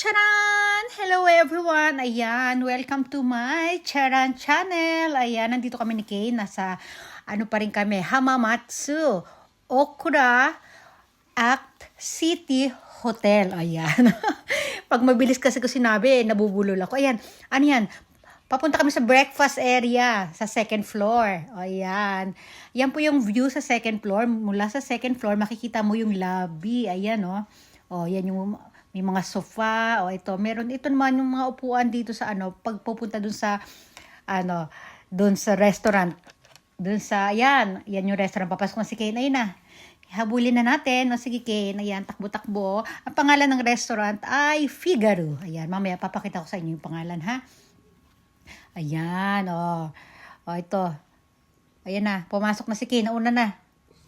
Charan! Hello everyone! Ayan, welcome to my Charan channel. Ayan, nandito kami ni Kay. Nasa, pa rin kami, Hamamatsu, Okura, Act City Hotel. Ayan. Pag mabilis kasi ko sinabi, nabubulol ako. Ayan, ano yan? Papunta kami sa breakfast area, sa second floor. Ayan. Yan po yung view sa second floor. Mula sa second floor, makikita mo yung lobby. Ayan, oh. Oh, yan yung may mga sofa, o ito, meron ito naman yung mga upuan dito sa pag pupunta dun sa dun sa restaurant. Dun sa yan yung restaurant, papasok na si Kane, ayun na. Habulin na natin, o sige Kane, ayan, takbo-takbo. Ang pangalan ng restaurant ay Figaro. Ayan, mamaya papakita ko sa inyo yung pangalan, ha. Ayan, o ito. Ayan na, pumasok na si Kane, nauna na.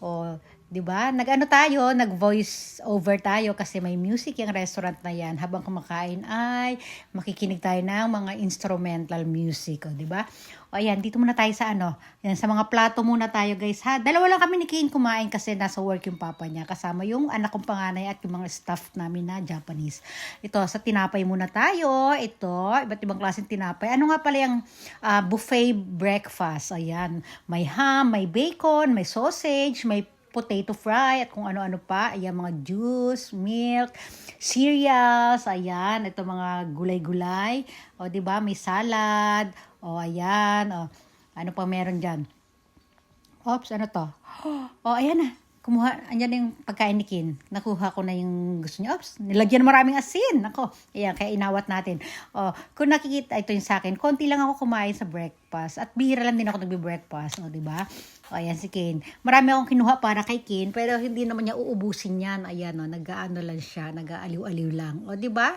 O, 'di ba? Nag-voice over tayo kasi may music yung restaurant na 'yan. Habang kumakain ay makikinig tayo ng mga instrumental music, 'di ba? O ayan, dito muna tayo sa Yan, sa mga plato muna tayo, guys, ha. Dalawa lang kami ni Kane kumain kasi nasa work yung papa niya kasama yung anak kong panganay at yung mga staff namin na Japanese. Ito, sa tinapay muna tayo. Ito, iba't ibang klaseng tinapay. Ano nga pala yung buffet breakfast? Ayan, may ham, may bacon, may sausage, may potato fry at kung ano-ano pa. Ayan, mga juice, milk, cereals, ayan, ito mga gulay-gulay. O, diba, may salad. O, ayan, o, ano pa meron dyan? Oops, ano to? O, ayan na. Andyan yung pagkain ni Kin. Nakuha ko na yung gusto niya. Oops, nilagyan maraming asin. Ako, ayan, kaya inawat natin. O, kung nakikita, ito yung sa akin, konti lang ako kumain sa breakfast. At bihira lang din ako nagbe-breakfast. O, diba? O, ayan si Kin. Marami akong kinuha para kay Kin, pero hindi naman niya uubusin yan. Ayan, o, nag-aano lang siya, nag-aaliw-aliw lang. O, diba?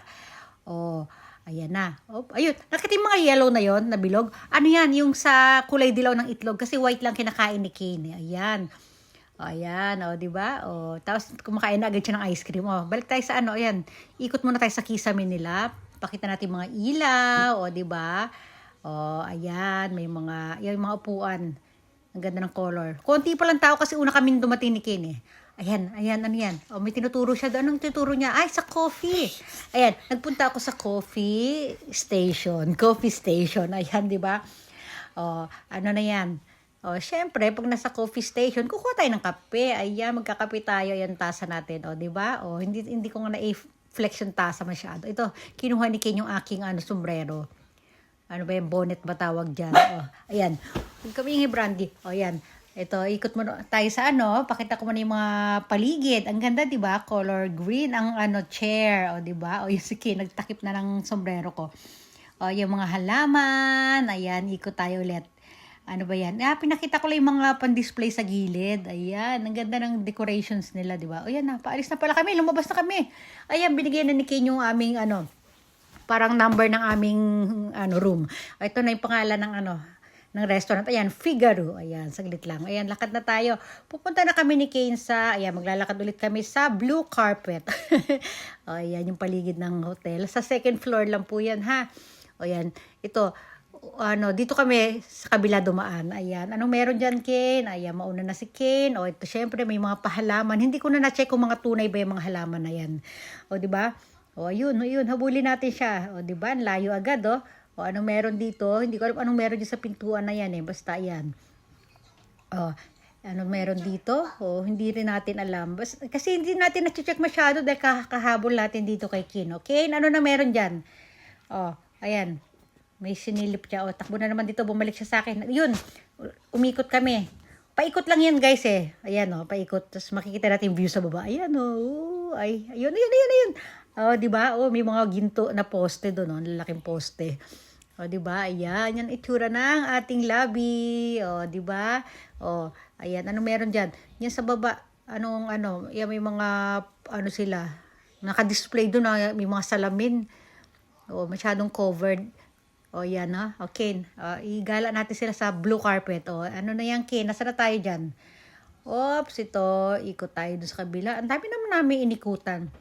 O, ayan na. O, ayun, nakita yung mga yellow na yon na bilog? Ano yan? Yung sa kulay dilaw ng itlog, kasi white lang kinakain ni Kin. Ayan. O, ayan, o, diba? O, tapos kumakain na agad siya ng ice cream. O, balik tayo sa ayan. Ikot muna tayo sa kisame nila. Pakita natin mga ilaw, o, diba? O, ayan, may yung mga upuan. Ang ganda ng color. Konti pa lang tao kasi una kami dumating ni Ken, eh. Ayan, ano yan? O, may tinuturo siya doon. Anong tinuturo niya? Ay, sa coffee. Ayan, nagpunta ako sa coffee station. Coffee station. Ayan, diba? O, ano na yan? O, syempre, pag nasa coffee station, kukuha tayo ng kape. Ayan, magkakape tayo. Ayan, tasa natin. O, diba? O, hindi ko nga na-flex yung tasa masyado. Ito, kinuha ni Ken yung aking sombrero. Ano ba yung bonnet ba tawag dyan? O, ayan. Huwag kami yung brandy. O, ayan. Ito, ikot mo tayo sa pakita ko muna yung mga paligid. Ang ganda, diba? Color green ang chair. O, diba? O, yung sige, nagtakip na ng sombrero ko. O, yung mga halaman. Ayan, ikot tayo ulit. Ano ba yan? Pinakita ko lang yung mga pan-display sa gilid. Ayan, ang ganda ng decorations nila, diba? O, yan na, paalis na pala kami. Lumabas na kami. Ayan, binigyan na ni Ken yung aming, parang number ng aming, room. O, ito na yung pangalan ng, ng restaurant. Ayan, Figaro. Ayan, saglit lang. Ayan, lakad na tayo. Pupunta na kami ni Kane ayan, maglalakad ulit kami sa blue carpet. O, ayan, yung paligid ng hotel. Sa second floor lang po yan, ha? O, ayan, ito, dito kami sa kabila dumaan. Ayan, anong meron dyan, Kane? Ayan, mauna na si Kane. O, ito, syempre, may mga pahalaman. Hindi ko na na-check kung mga tunay ba yung mga halaman na yan. O, diba? O, ayun, habulin natin siya. O, diba? Layo agad, o. O, anong meron dito? Hindi ko alam anong meron dito sa pintuan na yan, eh. Basta yan. O, anong meron dito? O, hindi rin natin alam. Kasi hindi natin na-check masyado dahil kahabol natin dito kay Kin. Okay? Ano na meron dyan? O, ayan. May sinilip siya. O, takbo na naman dito. Bumalik siya sa akin. Yun. Umikot kami. Paikot lang yan, guys, eh. Ayan, o. Paikot. Tapos makikita natin view sa baba. Ayan, o. Ay, ayun. O, diba? O, may mga ginto na poste doon, o. Lalaking poste. O, diba? Ayan. Yan itsura ng ating lobby. O, diba? O, ayan. Anong meron dyan? Yan sa baba. Yan may mga, sila. Naka-display doon, may mga salamin. O, masyadong covered. O, yan, ha? Okay. Igala natin sila sa blue carpet. O, ano na yan, Ken? Nasaan na tayo dyan? Oops, ito. Ikot tayo doon sa kabila. Ang dami naman namin inikutan.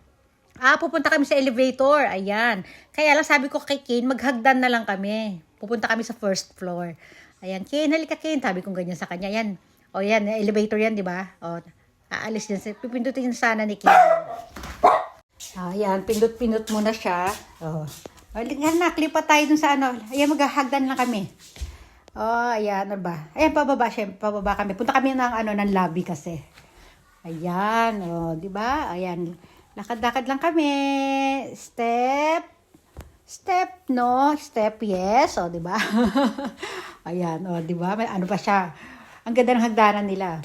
Pupunta kami sa elevator. Ayan. Kaya lang sabi ko kay Ken, maghagdan na lang kami. Pupunta kami sa first floor. Ayan. Ken, halika Ken. Sabi kong ganyan sa kanya. Yan. O, yan. Elevator yan, di ba? O, aalis yan. Pipindutin sana ni Ken. Ayan, pindot-pindot muna siya. Oh. Ayan na, lipat tayo dun sa ano. Ayan, maghahagdan lang kami. Oh, ayan, ano ba? Ayan, pababa siya. Pababa kami. Punta kami ng, ano, ng lobby kasi. Ayan, oh, di ba? Ayan, lakad-lakad lang kami. Step, no? Step, yes. O, di ba? Ayan, o, di ba? May ano pa siya. Ang ganda ng hagdanan nila.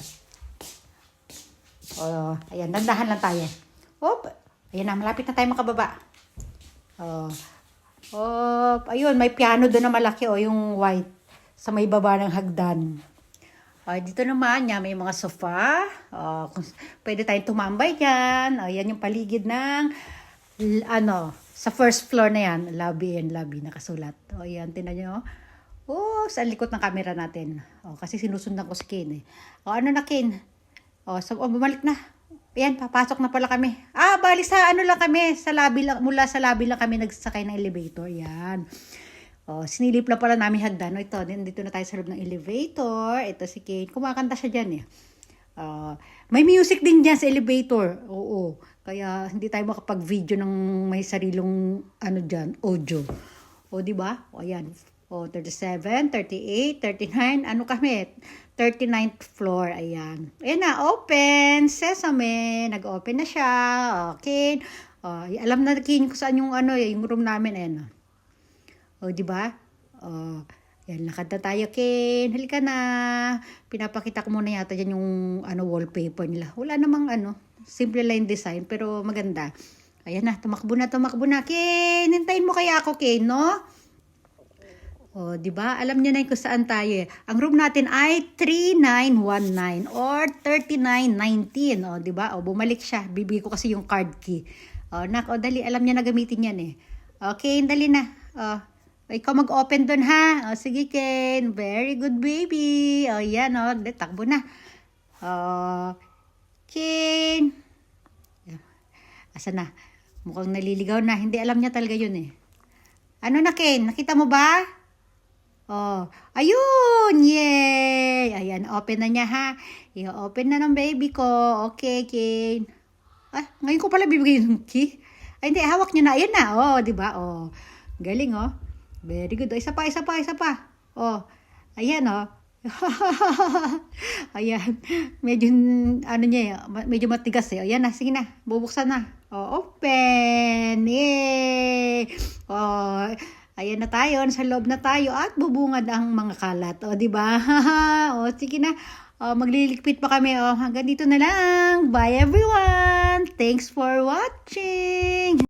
O, ayan, dandahan lang tayo. Hop, ayan na, malapit na tayo makababa. O, hop, ayun, may piano doon na malaki, o, yung white, sa may baba ng hagdan. O, dito naman, yan, may mga sofa. O, pwede tayong tumambay dyan. O, yan yung paligid ng, ano, sa first floor na yan, lobby and lobby, nakasulat. O, yan, tinan nyo. O, sa likod ng camera natin. O, kasi sinusundan ko si Kane, eh. O, ano na, Kane? O, so, bumalik na. Ayan, papasok na pala kami. Bali sa ano lang kami, sa lobby lang, mula sa lobby lang kami nagsakay ng elevator. Yan. O, sinilip na pala namin hagdan. O, ito, dito na tayo sa loob ng elevator. Ito si Kane. Kumakanta siya dyan, eh. May music din dyan sa elevator. Oo. Kaya hindi tayo makapag-video ng may sarilong ano dyan, audio. O, di ba? O, ayan. O, 37, 38, 39. Ano kami? 39th floor. Ayan. Ayan na, open. Sesame. Nag-open na siya. Okay. Alam na Kin kung saan yung ano, yung room namin. Ayan. O, di ba? Yan, lakad na tayo, Ken. Halika na. Pinapakita ko muna yata dyan yung ano, wallpaper nila. Wala namang ano, simple line design, pero maganda. Ayan na, tumakbo na, Ken. Hintayin mo kaya ako, Ken, no? O, di ba? Alam niyo na kung saan tayo, eh. Ang room natin ay 3919 or 3919. O, di ba? O, bumalik siya. Bibigay ko kasi yung card key. O, dali. Alam niya na gamitin yan, eh. Okay, dali na. Ikaw mag-open dun, ha? O, sige, Ken. Very good, baby. O, yan, o. Takbo na. Ken. Asa na? Mukhang naliligaw na. Hindi, alam niya talaga yun, eh. Ano na, Ken? Nakita mo ba? Ayun! Yay! Ayan, open na niya, ha? I-open na ng baby ko. Okay, Ken. Ngayon ko pala bibigay yung key. Ay, hindi, hawak niya na. Ayan na, di ba? Galing, Very good. Isa pa. Ayan, Ayan. Medyo, ano niya, medyo matigas, eh. Ayan na, sige na. Bubuksan na. Open. Yay! Ayan na tayo. Sa loob na tayo. At bubungad ang mga kalat. Di ba? Sige na. Magliligpit pa kami. Hanggang dito na lang. Bye, everyone. Thanks for watching.